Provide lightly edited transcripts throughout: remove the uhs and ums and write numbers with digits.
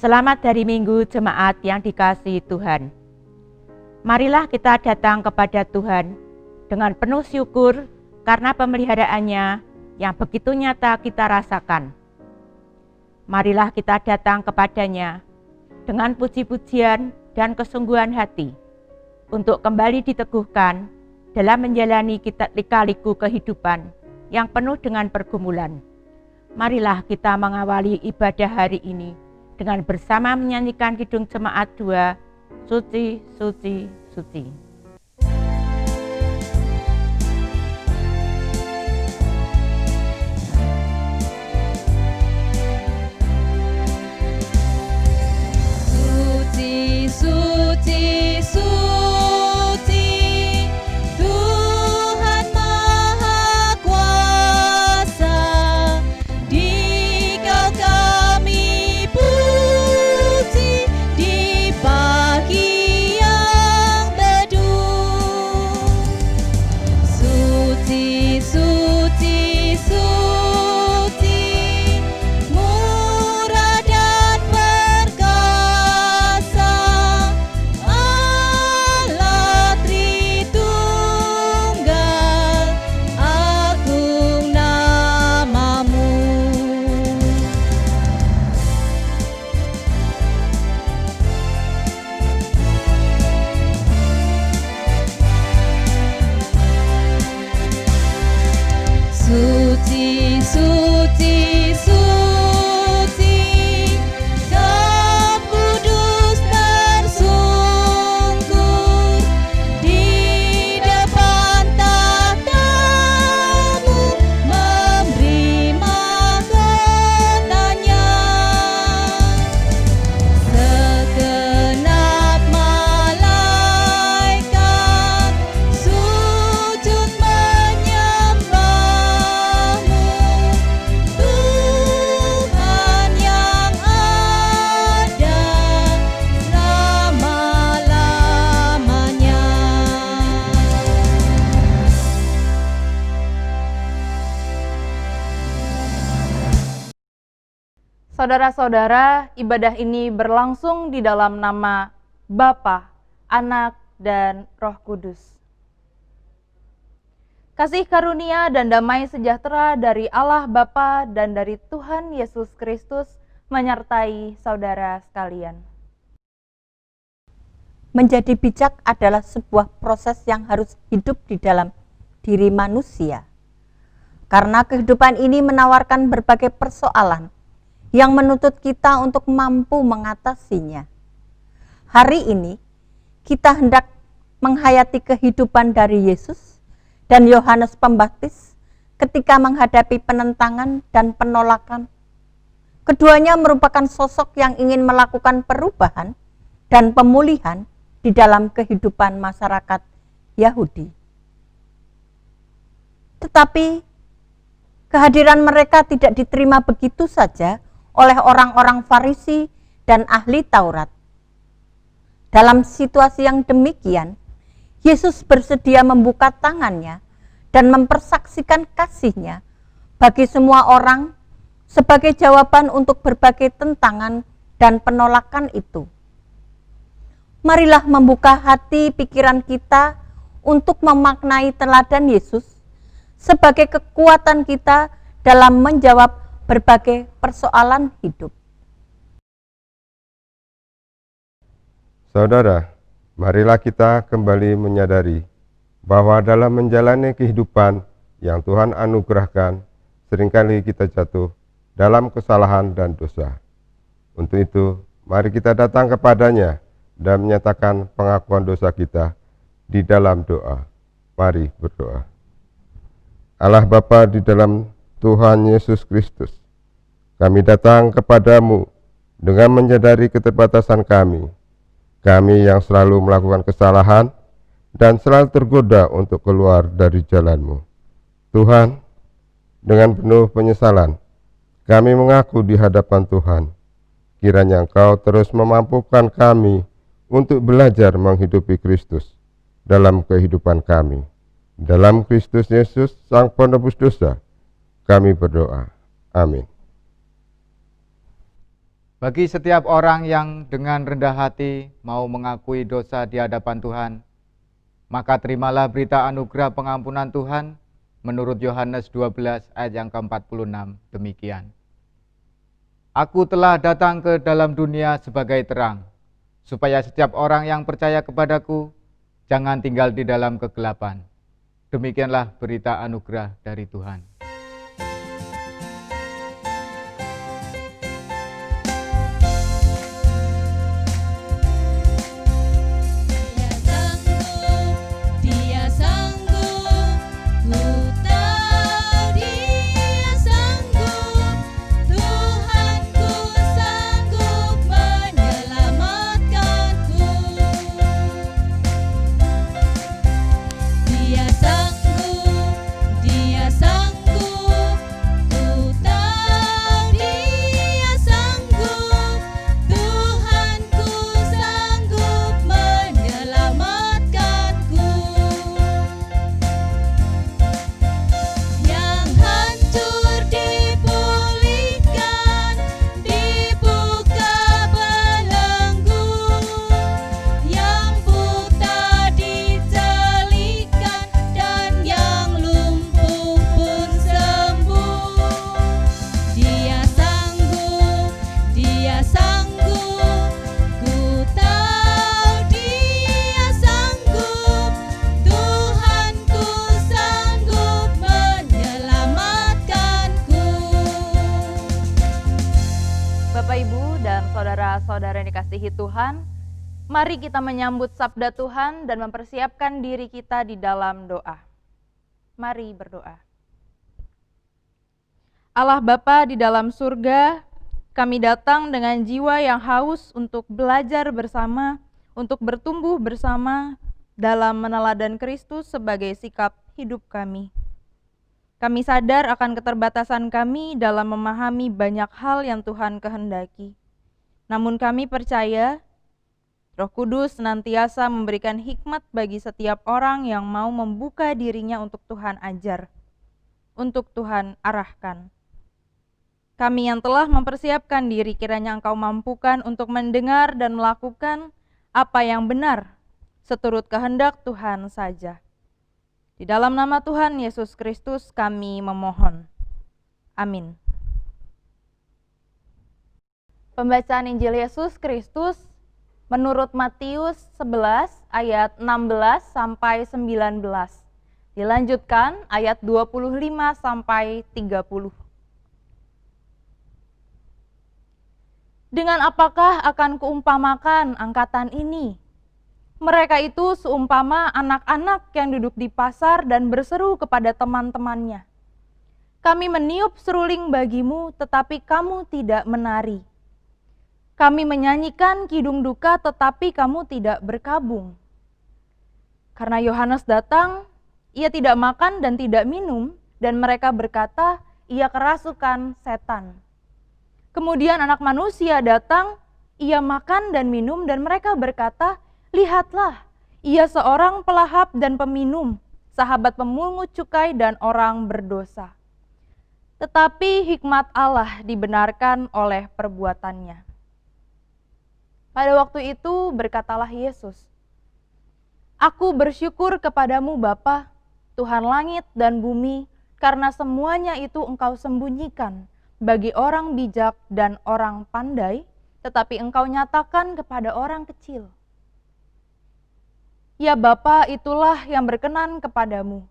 Selamat hari Minggu jemaat yang dikasihi Tuhan. Marilah kita datang kepada Tuhan dengan penuh syukur karena pemeliharaannya yang begitu nyata kita rasakan. Marilah kita datang kepadanya dengan puji-pujian dan kesungguhan hati untuk kembali diteguhkan dalam menjalani lika-liku kehidupan yang penuh dengan pergumulan. Marilah kita mengawali ibadah hari ini dengan bersama menyanyikan Kidung Jemaat 2, Suci, Suci, Suci. Suci, suci, suci, Tuhan Maha Kuasa, Dikau kami puji di pagi yang teduh. Suci, suci, suci, murah dan perkasa, Allah Tritunggal, agung namamu. Suci, suci, suci, Kau kudus tersungkur di depan tahta-Mu, memberi mahkotanya. Segenap malaikat sujud menyembah-Mu, Tuhan yang ada selama-lamanya. Saudara-saudara, ibadah ini berlangsung di dalam nama Bapa, Anak, dan Roh Kudus. Kasih karunia dan damai sejahtera dari Allah Bapa dan dari Tuhan Yesus Kristus menyertai saudara sekalian. Menjadi bijak adalah sebuah proses yang harus hidup di dalam diri manusia. Karena kehidupan ini menawarkan berbagai persoalan yang menuntut kita untuk mampu mengatasinya. Hari ini, kita hendak menghayati kehidupan dari Yesus dan Yohanes Pembaptis ketika menghadapi penentangan dan penolakan. Keduanya merupakan sosok yang ingin melakukan perubahan dan pemulihan di dalam kehidupan masyarakat Yahudi. Tetapi kehadiran mereka tidak diterima begitu saja oleh orang-orang Farisi dan ahli Taurat. Dalam situasi yang demikian, Yesus bersedia membuka tangannya dan mempersaksikan kasih-Nya bagi semua orang sebagai jawaban untuk berbagai tentangan dan penolakan itu. Marilah membuka hati pikiran kita untuk memaknai teladan Yesus sebagai kekuatan kita dalam menjawab berbagai persoalan hidup. Saudara, marilah kita kembali menyadari bahwa dalam menjalani kehidupan yang Tuhan anugerahkan, seringkali kita jatuh dalam kesalahan dan dosa. Untuk itu, mari kita datang kepadanya dan menyatakan pengakuan dosa kita di dalam doa. Mari berdoa. Allah Bapa di dalam Tuhan Yesus Kristus, kami datang kepadamu dengan menyadari keterbatasan kami. Kami yang selalu melakukan kesalahan dan selalu tergoda untuk keluar dari jalan-Mu. Tuhan, dengan penuh penyesalan, kami mengaku di hadapan Tuhan. Kiranya Engkau terus memampukan kami untuk belajar menghidupi Kristus dalam kehidupan kami. Dalam Kristus Yesus, Sang Penebus dosa, kami berdoa. Amin. Bagi setiap orang yang dengan rendah hati mau mengakui dosa di hadapan Tuhan, maka terimalah berita anugerah pengampunan Tuhan menurut Yohanes 12 ayat yang ke-46 demikian. Aku telah datang ke dalam dunia sebagai terang, supaya setiap orang yang percaya kepadaku jangan tinggal di dalam kegelapan. Demikianlah berita anugerah dari Tuhan. Dia sanggup, ku tahu Dia sanggup, Tuhanku sanggup menyelamatkanku. Dia sanggup, ku tahu Dia sanggup, Tuhanku sanggup menyelamatkanku. Yang hancur dipulihkan, dibuka belenggu, yang buta dicelikan, dan yang lumpuh pun sembuh. Dia sanggup, ku tahu Dia sanggup, Tuhanku sanggup menyelamatkanku. Bapak, Ibu, dan saudara-saudara yang dikasihi Tuhan, mari kita menyambut sabda Tuhan dan mempersiapkan diri kita di dalam doa. Mari berdoa. Allah Bapa di dalam surga, kami datang dengan jiwa yang haus untuk belajar bersama, untuk bertumbuh bersama dalam meneladan Kristus sebagai sikap hidup kami. Kami sadar akan keterbatasan kami dalam memahami banyak hal yang Tuhan kehendaki. Namun kami percaya Roh Kudus senantiasa memberikan hikmat bagi setiap orang yang mau membuka dirinya untuk Tuhan ajar, untuk Tuhan arahkan. Kami yang telah mempersiapkan diri, kiranya Engkau mampukan untuk mendengar dan melakukan apa yang benar seturut kehendak Tuhan saja. Di dalam nama Tuhan Yesus Kristus kami memohon. Amin. Pembacaan Injil Yesus Kristus menurut Matius 11 ayat 16 sampai 19. Dilanjutkan ayat 25 sampai 30. Dengan apakah akan kuumpamakan angkatan ini? Mereka itu seumpama anak-anak yang duduk di pasar dan berseru kepada teman-temannya. Kami meniup seruling bagimu, tetapi kamu tidak menari. Kami menyanyikan kidung duka, tetapi kamu tidak berkabung. Karena Yohanes datang, ia tidak makan dan tidak minum, dan mereka berkata, ia kerasukan setan. Kemudian Anak Manusia datang, ia makan dan minum, dan mereka berkata, lihatlah, ia seorang pelahap dan peminum, sahabat pemungut cukai dan orang berdosa. Tetapi hikmat Allah dibenarkan oleh perbuatannya. Pada waktu itu berkatalah Yesus, Aku bersyukur kepadamu Bapa, Tuhan langit dan bumi, karena semuanya itu Engkau sembunyikan bagi orang bijak dan orang pandai, tetapi Engkau nyatakan kepada orang kecil. Ya Bapa, itulah yang berkenan kepadamu.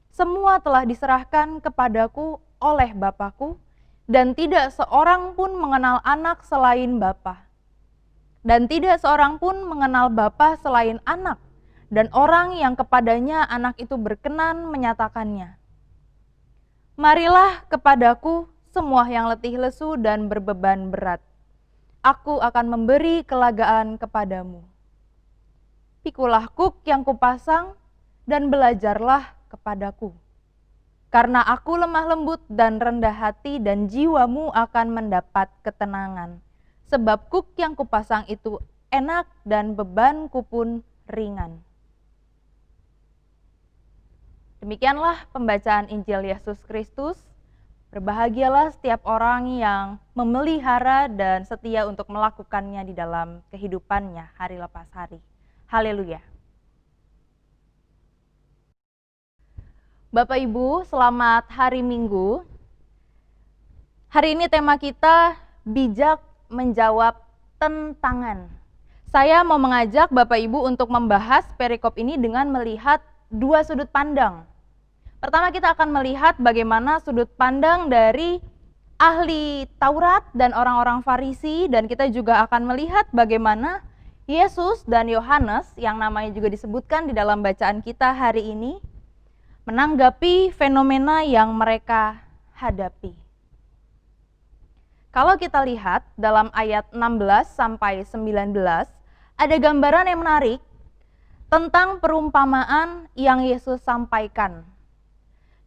Semua telah diserahkan kepadaku oleh Bapakku, dan tidak seorang pun mengenal anak selain Bapa. Dan tidak seorang pun mengenal Bapa selain anak, dan orang yang kepadanya anak itu berkenan menyatakannya. Marilah kepadaku semua yang letih lesu dan berbeban berat. Aku akan memberi kelegaan kepadamu. Pikulah kuk yang kupasang dan belajarlah kepadaku. Karena aku lemah lembut dan rendah hati, dan jiwamu akan mendapat ketenangan. Sebab kuk yang kupasang itu enak dan bebanku pun ringan. Demikianlah pembacaan Injil Yesus Kristus. Berbahagialah setiap orang yang memelihara dan setia untuk melakukannya di dalam kehidupannya hari lepas hari. Haleluya. Bapak Ibu, selamat hari Minggu. Hari ini tema kita bijak menjawab tentangan. Saya mau mengajak Bapak Ibu untuk membahas perikop ini dengan melihat dua sudut pandang. Pertama, kita akan melihat bagaimana sudut pandang dari ahli Taurat dan orang-orang Farisi, dan kita juga akan melihat bagaimana Yesus dan Yohanes, yang namanya juga disebutkan di dalam bacaan kita hari ini, menanggapi fenomena yang mereka hadapi. Kalau kita lihat dalam ayat 16 sampai 19, ada gambaran yang menarik tentang perumpamaan yang Yesus sampaikan.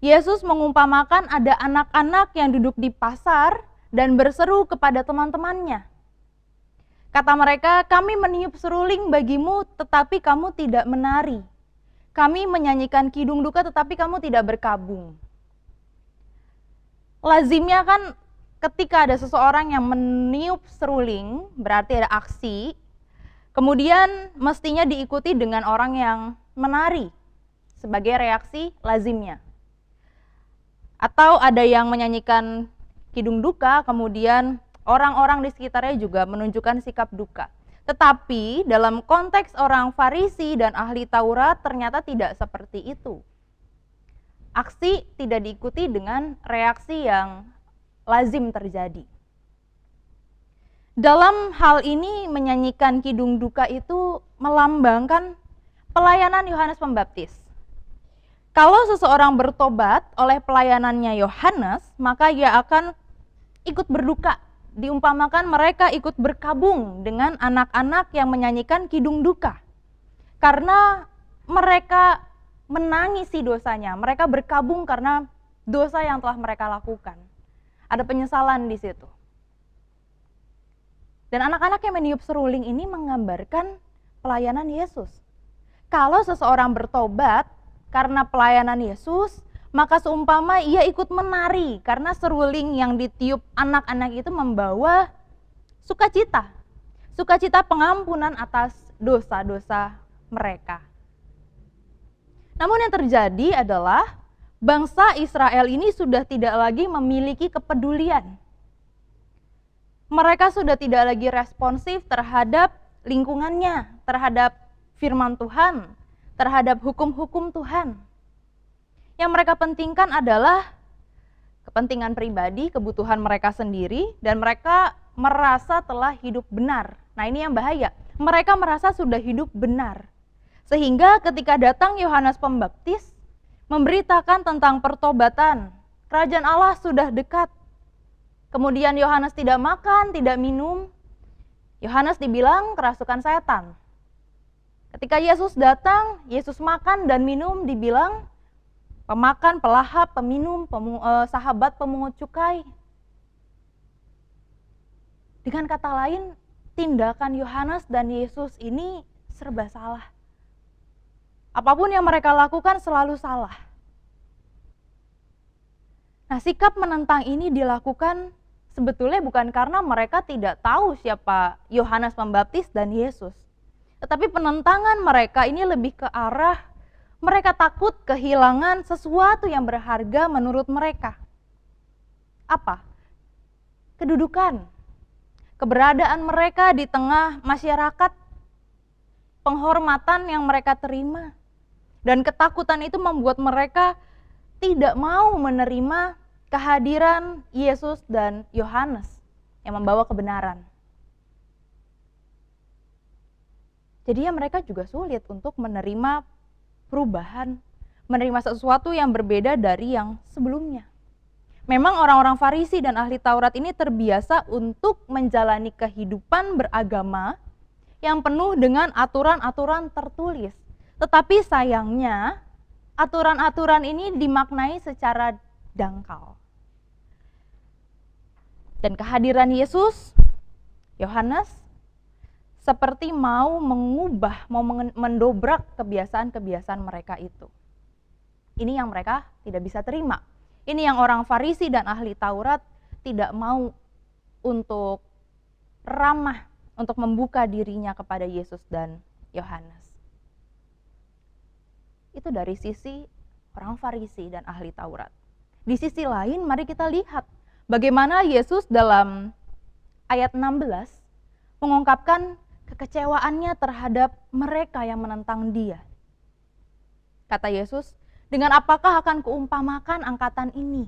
Yesus mengumpamakan ada anak-anak yang duduk di pasar dan berseru kepada teman-temannya. Kata mereka, "Kami meniup seruling bagimu, tetapi kamu tidak menari. Kami menyanyikan kidung duka, tetapi kamu tidak berkabung." Lazimnya kan ketika ada seseorang yang meniup seruling, berarti ada aksi, kemudian mestinya diikuti dengan orang yang menari sebagai reaksi lazimnya. Atau ada yang menyanyikan kidung duka, kemudian orang-orang di sekitarnya juga menunjukkan sikap duka. Tetapi dalam konteks orang Farisi dan ahli Taurat ternyata tidak seperti itu. Aksi tidak diikuti dengan reaksi yang lazim terjadi. Dalam hal ini menyanyikan kidung duka itu melambangkan pelayanan Yohanes Pembaptis. Kalau seseorang bertobat oleh pelayanannya Yohanes, maka ia akan ikut berduka. Diumpamakan mereka ikut berkabung dengan anak-anak yang menyanyikan kidung duka. Karena mereka menangisi dosanya, mereka berkabung karena dosa yang telah mereka lakukan. Ada penyesalan di situ. Dan anak-anak yang meniup seruling ini menggambarkan pelayanan Yesus. Kalau seseorang bertobat karena pelayanan Yesus, maka seumpama ia ikut menari karena seruling yang ditiup anak-anak itu membawa sukacita. Sukacita pengampunan atas dosa-dosa mereka. Namun yang terjadi adalah bangsa Israel ini sudah tidak lagi memiliki kepedulian. Mereka sudah tidak lagi responsif terhadap lingkungannya, terhadap firman Tuhan, terhadap hukum-hukum Tuhan. Yang mereka pentingkan adalah kepentingan pribadi, kebutuhan mereka sendiri, dan mereka merasa telah hidup benar. Nah, ini yang bahaya. Mereka merasa sudah hidup benar. Sehingga ketika datang Yohanes Pembaptis memberitakan tentang pertobatan, kerajaan Allah sudah dekat. Kemudian Yohanes tidak makan, tidak minum. Yohanes dibilang kerasukan setan. Ketika Yesus datang, Yesus makan dan minum, dibilang pemakan, pelahap, peminum, sahabat pemungut cukai. Dengan kata lain, tindakan Yohanes dan Yesus ini serba salah. Apapun yang mereka lakukan selalu salah. Nah, sikap menentang ini dilakukan sebetulnya bukan karena mereka tidak tahu siapa Yohanes Pembaptis dan Yesus. Tetapi penentangan mereka ini lebih ke arah mereka takut kehilangan sesuatu yang berharga menurut mereka. Apa? Kedudukan, keberadaan mereka di tengah masyarakat, penghormatan yang mereka terima, dan ketakutan itu membuat mereka tidak mau menerima kehadiran Yesus dan Yohanes yang membawa kebenaran. Jadi mereka juga sulit untuk menerima perubahan, menerima sesuatu yang berbeda dari yang sebelumnya. Memang orang-orang Farisi dan ahli Taurat ini terbiasa untuk menjalani kehidupan beragama yang penuh dengan aturan-aturan tertulis. Tetapi sayangnya, aturan-aturan ini dimaknai secara dangkal. Dan kehadiran Yesus, Yohanes, seperti mau mengubah, mau mendobrak kebiasaan-kebiasaan mereka itu. Ini yang mereka tidak bisa terima. Ini yang orang Farisi dan ahli Taurat tidak mau untuk ramah, untuk membuka dirinya kepada Yesus dan Yohanes. Itu dari sisi orang Farisi dan ahli Taurat. Di sisi lain, mari kita lihat bagaimana Yesus dalam ayat 16 mengungkapkan kekecewaannya terhadap mereka yang menentang Dia. Kata Yesus, dengan apakah akan kuumpamakan angkatan ini?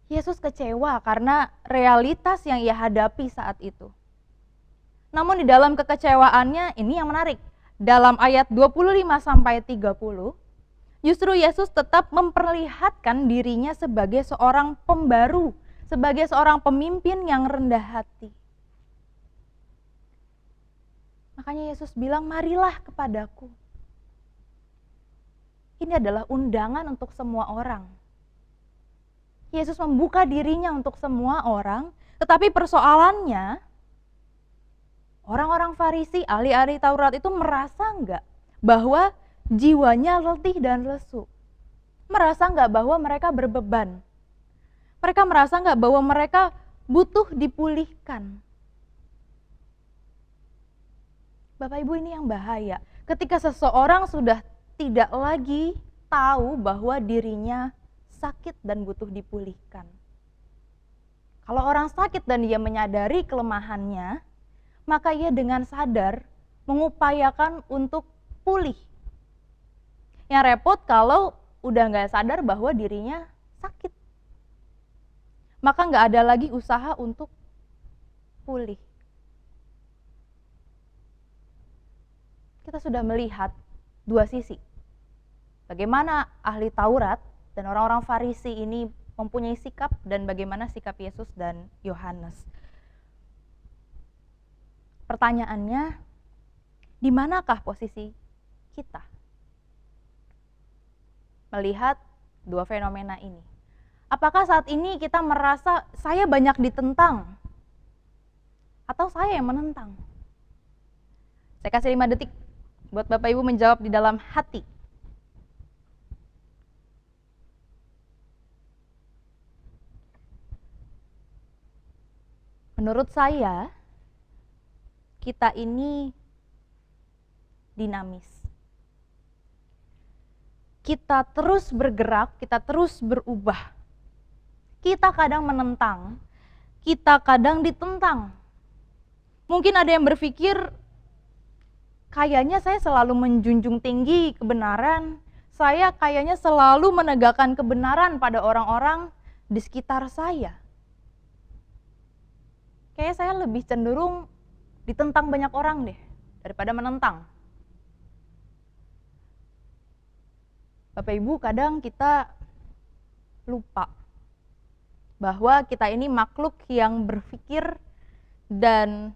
Yesus kecewa karena realitas yang ia hadapi saat itu. Namun di dalam kekecewaannya, ini yang menarik. Dalam ayat 25-30, justru Yesus tetap memperlihatkan dirinya sebagai seorang pembaru, sebagai seorang pemimpin yang rendah hati. Makanya Yesus bilang, marilah kepadaku. Ini adalah undangan untuk semua orang. Yesus membuka dirinya untuk semua orang, tetapi persoalannya, orang-orang Farisi, ahli-ahli Taurat itu merasa enggak bahwa jiwanya letih dan lesu. Merasa enggak bahwa mereka berbeban. Mereka merasa enggak bahwa mereka butuh dipulihkan. Bapak Ibu, ini yang bahaya. Ketika seseorang sudah tidak lagi tahu bahwa dirinya sakit dan butuh dipulihkan. Kalau orang sakit dan dia menyadari kelemahannya, maka ia dengan sadar mengupayakan untuk pulih. Yang repot kalau udah nggak sadar bahwa dirinya sakit. Maka nggak ada lagi usaha untuk pulih. Kita sudah melihat dua sisi. Bagaimana ahli Taurat dan orang-orang Farisi ini mempunyai sikap dan bagaimana sikap Yesus dan Yohanes. Pertanyaannya, di manakah posisi kita melihat dua fenomena ini? Apakah saat ini kita merasa saya banyak ditentang atau saya yang menentang? Saya kasih 5 detik buat Bapak Ibu menjawab di dalam hati. Menurut saya, kita ini dinamis. Kita terus bergerak, kita terus berubah. Kita kadang menentang, kita kadang ditentang. Mungkin ada yang berpikir, kayaknya saya selalu menjunjung tinggi kebenaran, saya kayaknya selalu menegakkan kebenaran pada orang-orang di sekitar saya. Kayaknya saya lebih cenderung ditentang banyak orang deh, daripada menentang. Bapak Ibu, kadang kita lupa bahwa kita ini makhluk yang berpikir dan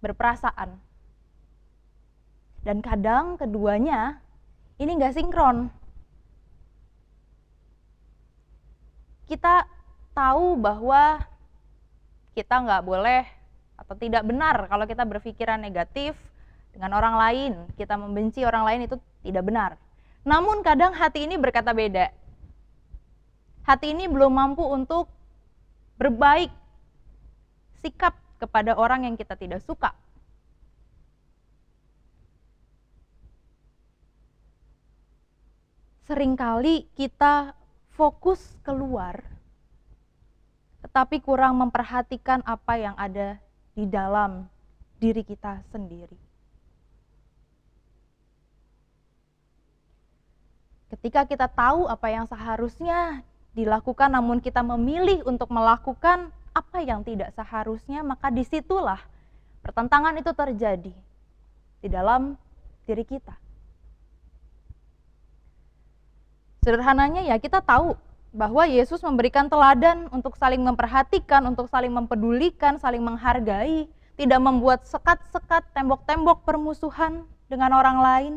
berperasaan. Dan kadang keduanya ini nggak sinkron. Kita tahu bahwa kita nggak boleh atau tidak benar kalau kita berpikiran negatif dengan orang lain, kita membenci orang lain itu tidak benar. Namun kadang hati ini berkata beda. Hati ini belum mampu untuk berbaik sikap kepada orang yang kita tidak suka. Seringkali kita fokus keluar, tetapi kurang memperhatikan apa yang ada di dalam diri kita sendiri. Ketika kita tahu apa yang seharusnya dilakukan, namun kita memilih untuk melakukan apa yang tidak seharusnya, maka disitulah pertentangan itu terjadi di dalam diri kita. Sederhananya ya, kita tahu bahwa Yesus memberikan teladan untuk saling memperhatikan, untuk saling mempedulikan, saling menghargai, tidak membuat sekat-sekat, tembok-tembok permusuhan dengan orang lain.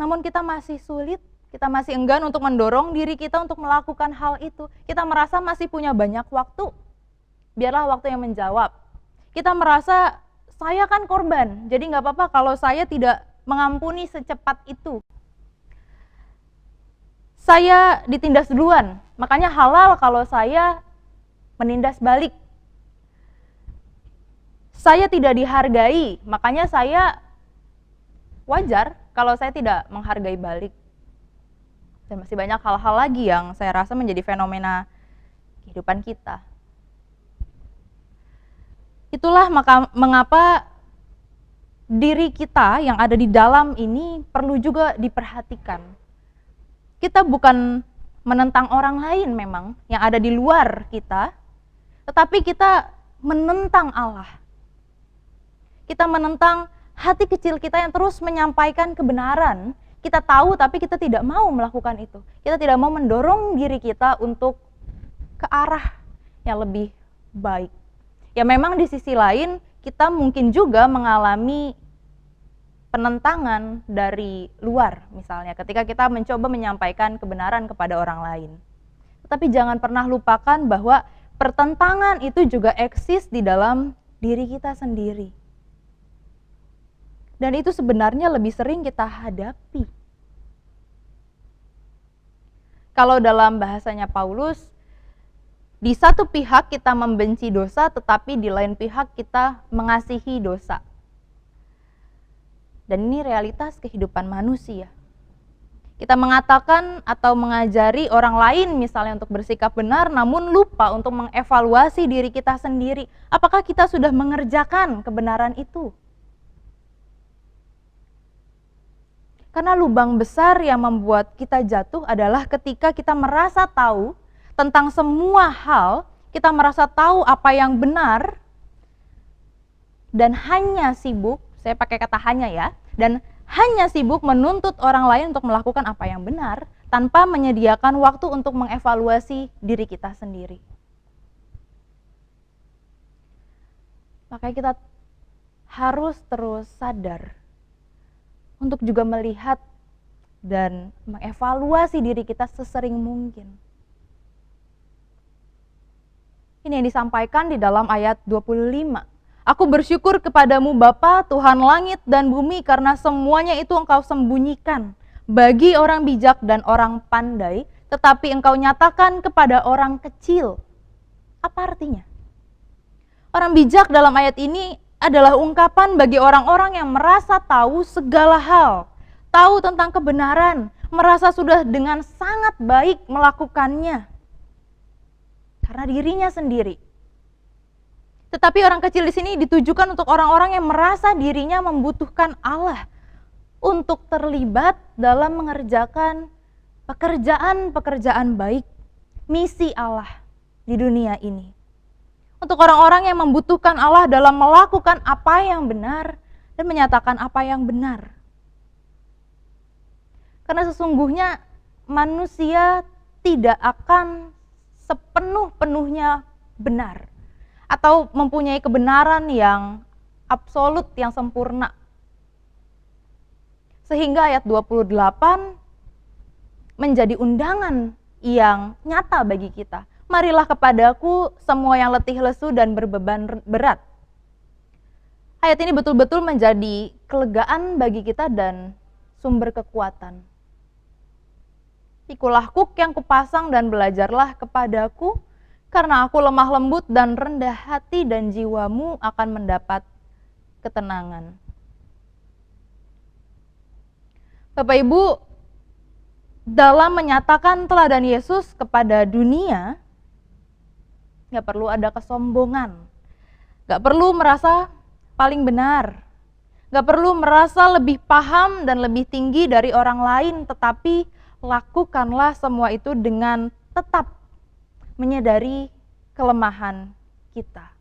Namun kita masih sulit, kita masih enggan untuk mendorong diri kita untuk melakukan hal itu. Kita merasa masih punya banyak waktu, biarlah waktu yang menjawab. Kita merasa saya kan korban, jadi nggak apa-apa kalau saya tidak mengampuni secepat itu. saya ditindas duluan, makanya halal kalau saya menindas balik. Saya tidak dihargai, makanya saya wajar kalau saya tidak menghargai balik. Dan masih banyak hal-hal lagi yang saya rasa menjadi fenomena kehidupan kita. Itulah mengapa diri kita yang ada di dalam ini perlu juga diperhatikan. Kita bukan menentang orang lain memang yang ada di luar kita, tetapi kita menentang Allah. Kita menentang hati kecil kita yang terus menyampaikan kebenaran. Kita tahu tapi kita tidak mau melakukan itu. Kita tidak mau mendorong diri kita untuk ke arah yang lebih baik. Ya memang di sisi lain kita mungkin juga mengalami penentangan dari luar misalnya ketika kita mencoba menyampaikan kebenaran kepada orang lain. Tetapi jangan pernah lupakan bahwa pertentangan itu juga eksis di dalam diri kita sendiri. Dan itu sebenarnya lebih sering kita hadapi. Kalau dalam bahasanya Paulus, di satu pihak kita membenci dosa, tetapi di lain pihak kita mengasihi dosa. Dan ini realitas kehidupan manusia. Kita mengatakan atau mengajari orang lain misalnya untuk bersikap benar, namun lupa untuk mengevaluasi diri kita sendiri. Apakah kita sudah mengerjakan kebenaran itu? Karena lubang besar yang membuat kita jatuh adalah ketika kita merasa tahu tentang semua hal, kita merasa tahu apa yang benar, dan hanya sibuk, saya pakai kata hanya ya, dan hanya sibuk menuntut orang lain untuk melakukan apa yang benar, tanpa menyediakan waktu untuk mengevaluasi diri kita sendiri. Makanya kita harus terus sadar untuk juga melihat dan mengevaluasi diri kita sesering mungkin. Ini yang disampaikan di dalam ayat 25. Aku bersyukur kepadamu Bapa, Tuhan langit dan bumi, karena semuanya itu Engkau sembunyikan bagi orang bijak dan orang pandai, tetapi Engkau nyatakan kepada orang kecil. Apa artinya? Orang bijak dalam ayat ini adalah ungkapan bagi orang-orang yang merasa tahu segala hal, tahu tentang kebenaran, merasa sudah dengan sangat baik melakukannya karena dirinya sendiri. Tetapi orang kecil di sini ditujukan untuk orang-orang yang merasa dirinya membutuhkan Allah untuk terlibat dalam mengerjakan pekerjaan-pekerjaan baik, misi Allah di dunia ini. Untuk orang-orang yang membutuhkan Allah dalam melakukan apa yang benar dan menyatakan apa yang benar. Karena sesungguhnya manusia tidak akan sepenuh-penuhnya benar atau mempunyai kebenaran yang absolut, yang sempurna. Sehingga ayat 28 menjadi undangan yang nyata bagi kita. Marilah kepadaku semua yang letih lesu dan berbeban berat. Ayat ini betul-betul menjadi kelegaan bagi kita dan sumber kekuatan. Pikulah kuk yang kupasang dan belajarlah kepadaku, karena aku lemah lembut dan rendah hati, dan jiwamu akan mendapat ketenangan. Bapak Ibu, dalam menyatakan teladan Yesus kepada dunia, gak perlu ada kesombongan, gak perlu merasa paling benar, gak perlu merasa lebih paham dan lebih tinggi dari orang lain, tetapi lakukanlah semua itu dengan tetap menyadari kelemahan kita.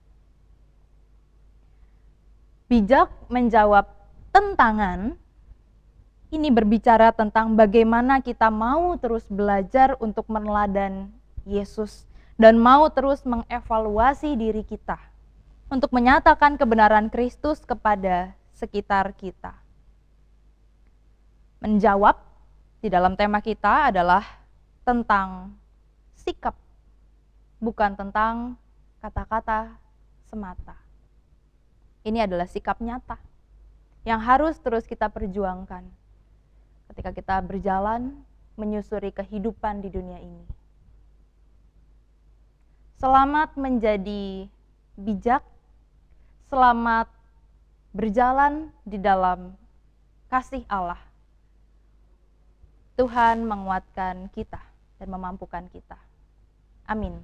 Bijak menjawab tentangan, ini berbicara tentang bagaimana kita mau terus belajar untuk meneladan Yesus dan mau terus mengevaluasi diri kita untuk menyatakan kebenaran Kristus kepada sekitar kita. Menjawab di dalam tema kita adalah tentang sikap, bukan tentang kata-kata semata. Ini adalah sikap nyata yang harus terus kita perjuangkan ketika kita berjalan menyusuri kehidupan di dunia ini. Selamat menjadi bijak, selamat berjalan di dalam kasih Allah. Tuhan menguatkan kita dan memampukan kita. Amin.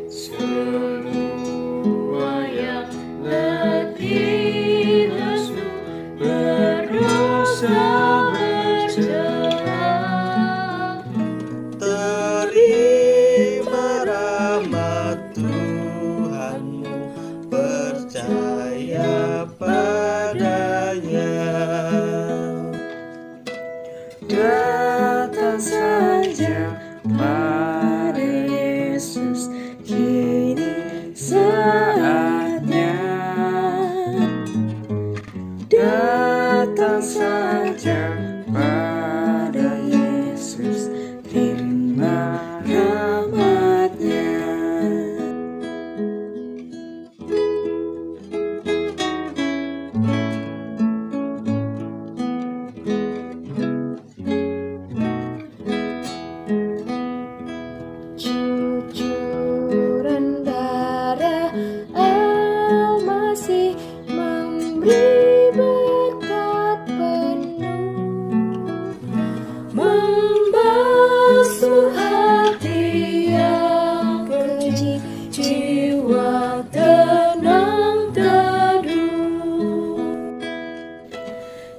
Semua yang letih lesu berdosa bercela, Terima rahmat Tuhanmu, percaya padanya. Datang saja pada Yesus, kini saatnya. Datang saja pada Yesus, terima rahmat-Nya. Cucuran darah Al-Masih memberi berkat penuh, membasuh hati yang keji, jiwa tenang teduh.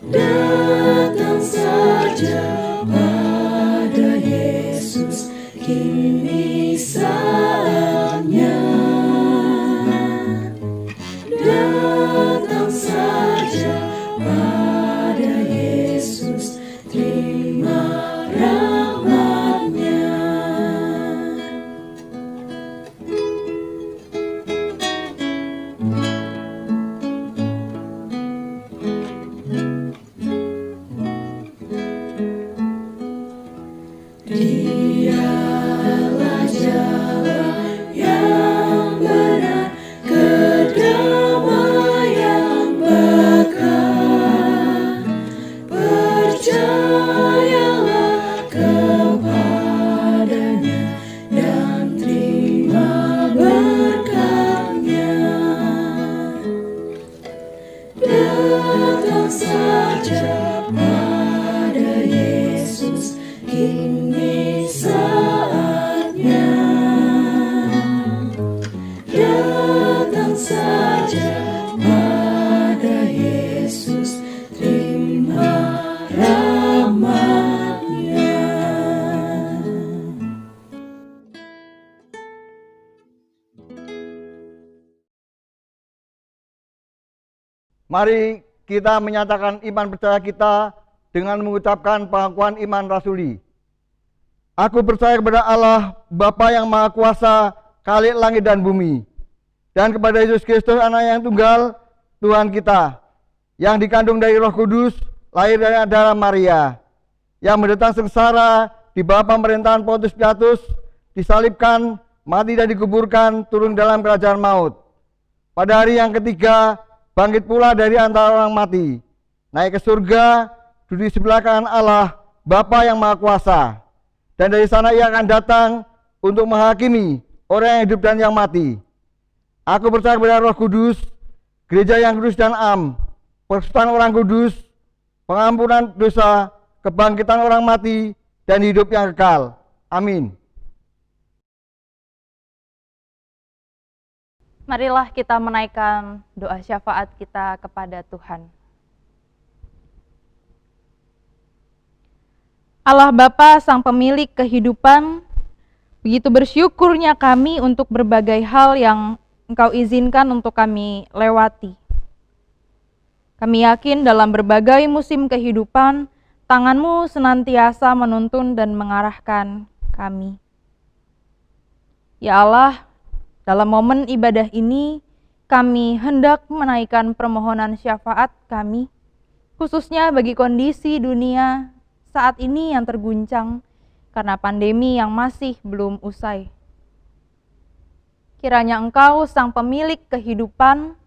Datang saja pada Yesus, kini saatnya. Datang saja pada Yesus, terima rahmat-Nya. Dialah jalan yang benar, kedamaian bekal. Percayalah kepadanya dan terima berkat-Nya. Datang saja pada Yesus, kini saatnya. Datang saja pada Yesus, terima rahmat-Nya. Mari kita menyatakan iman percaya kita dengan mengucapkan pengakuan iman rasuli. Aku percaya kepada Allah, Bapa yang Maha Kuasa, Khalik langit dan bumi, dan kepada Yesus Kristus, Anak yang tunggal, Tuhan kita, yang dikandung dari Roh Kudus, lahir dari darah Maria, yang menderita sengsara di bawah pemerintahan Pontius Pilatus, disalibkan, mati dan dikuburkan, turun dalam kerajaan maut. Pada hari yang ketiga, bangkit pula dari antara orang mati, naik ke surga, duduk di sebelah kanan Allah, Bapa yang Maha Kuasa. Dan dari sana ia akan datang untuk menghakimi orang yang hidup dan yang mati. Aku percaya kepada Roh Kudus, gereja yang kudus dan am, persekutuan orang kudus, pengampunan dosa, kebangkitan orang mati, dan hidup yang kekal. Amin. Marilah kita menaikkan doa syafaat kita kepada Tuhan. Allah Bapa, Sang Pemilik kehidupan, begitu bersyukurnya kami untuk berbagai hal yang Engkau izinkan untuk kami lewati. Kami yakin dalam berbagai musim kehidupan, tangan-Mu senantiasa menuntun dan mengarahkan kami. Ya Allah, dalam momen ibadah ini, kami hendak menaikkan permohonan syafaat kami, khususnya bagi kondisi dunia saat ini yang terguncang karena pandemi yang masih belum usai. Kiranya Engkau, Sang Pemilik kehidupan,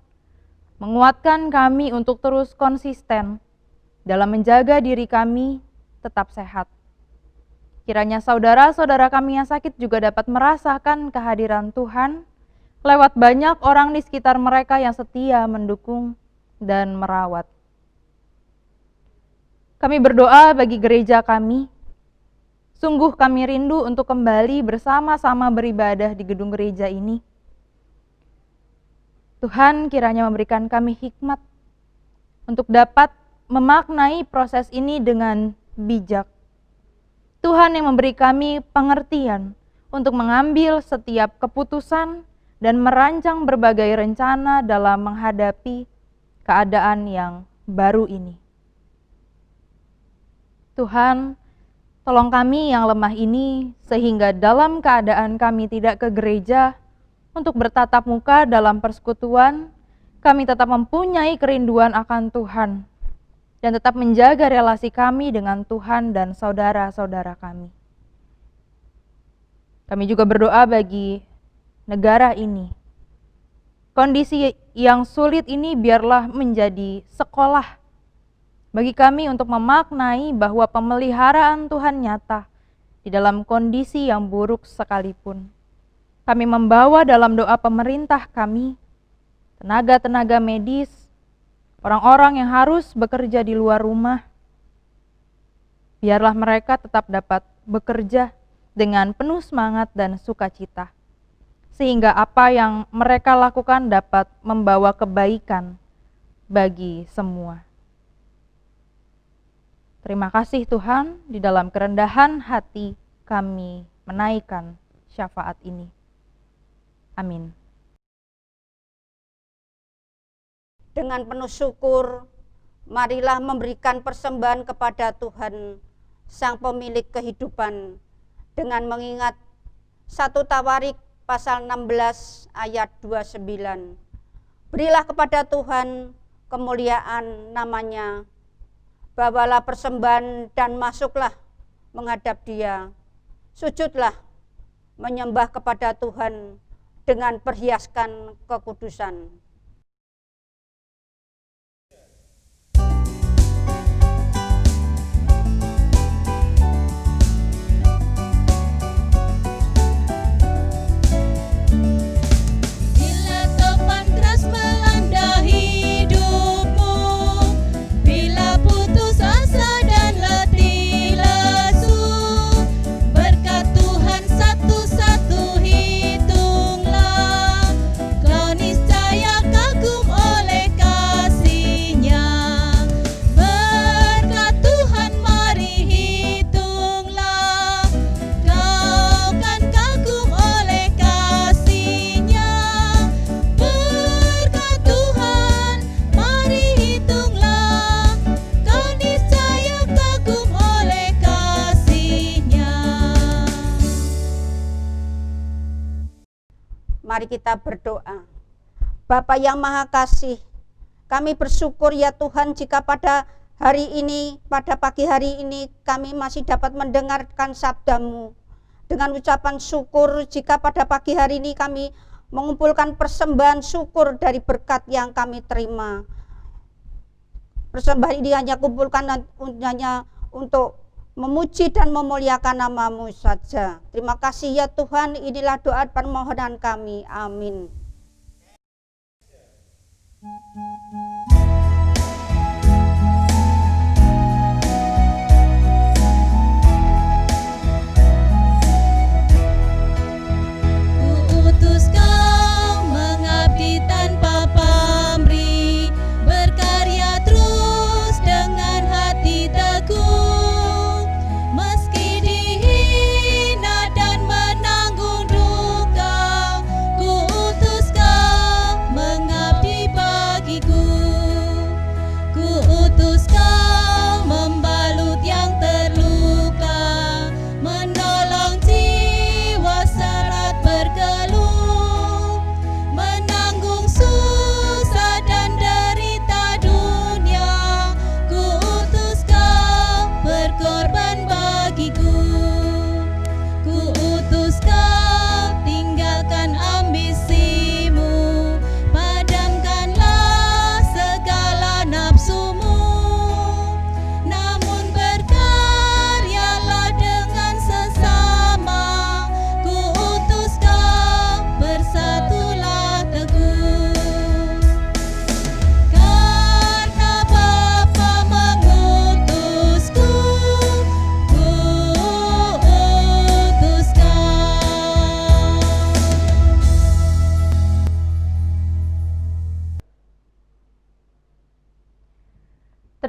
menguatkan kami untuk terus konsisten dalam menjaga diri kami tetap sehat. Kiranya saudara-saudara kami yang sakit juga dapat merasakan kehadiran Tuhan lewat banyak orang di sekitar mereka yang setia mendukung dan merawat. Kami berdoa bagi gereja kami. Sungguh kami rindu untuk kembali bersama-sama beribadah di gedung gereja ini. Tuhan kiranya memberikan kami hikmat untuk dapat memaknai proses ini dengan bijak. Tuhan yang memberi kami pengertian untuk mengambil setiap keputusan dan merancang berbagai rencana dalam menghadapi keadaan yang baru ini. Tuhan, tolong kami yang lemah ini sehingga dalam keadaan kami tidak ke gereja untuk bertatap muka dalam persekutuan, kami tetap mempunyai kerinduan akan Tuhan dan tetap menjaga relasi kami dengan Tuhan dan saudara-saudara kami. Kami juga berdoa bagi negara ini. Kondisi yang sulit ini biarlah menjadi sekolah bagi kami untuk memaknai bahwa pemeliharaan Tuhan nyata di dalam kondisi yang buruk sekalipun. Kami membawa dalam doa pemerintah kami, tenaga-tenaga medis, orang-orang yang harus bekerja di luar rumah. Biarlah mereka tetap dapat bekerja dengan penuh semangat dan sukacita, sehingga apa yang mereka lakukan dapat membawa kebaikan bagi semua. Terima kasih Tuhan, di dalam kerendahan hati kami menaikkan syafaat ini. Amin. Dengan penuh syukur, marilah memberikan persembahan kepada Tuhan, Sang Pemilik kehidupan, dengan mengingat 1 Tawarik pasal 16 ayat 29. Berilah kepada Tuhan kemuliaan namanya, bawalah persembahan dan masuklah menghadap Dia. Sujudlah menyembah kepada Tuhan dengan perhiaskan kekudusan. Bila topan keras melanda hidupmu, bila putus asa dan letih lesu, berkat Tuhan satu-satu hitunglah, kau niscaya kagum oleh kasih-Nya. Berkat Tuhan mari hitunglah, kau kan kagum oleh kasih-Nya. Berkat Tuhan mari hitunglah, kau niscaya kagum oleh kasih-Nya. Mari kita berdoa. Bapa yang Maha Kasih, kami bersyukur ya Tuhan jika pada hari ini, pada pagi hari ini kami masih dapat mendengarkan sabda-Mu. Dengan ucapan syukur jika pada pagi hari ini kami mengumpulkan persembahan syukur dari berkat yang kami terima. Persembahan ini hanya kumpulkan hanya untuk memuji dan memuliakan nama-Mu saja. Terima kasih ya Tuhan, inilah doa permohonan kami. Amin. Kuutus kau mengabdi tanpa pamrih, berkarya terus dengan hati teguh, meski dihina dan menanggung duka. Kuutus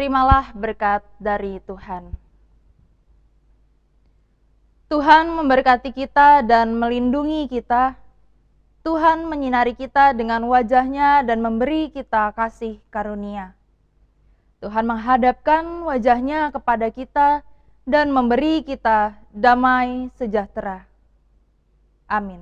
Terimalah berkat dari Tuhan. Tuhan memberkati kita dan melindungi kita. Tuhan menyinari kita dengan wajah-Nya dan memberi kita kasih karunia. Tuhan menghadapkan wajah-Nya kepada kita dan memberi kita damai sejahtera. Amin.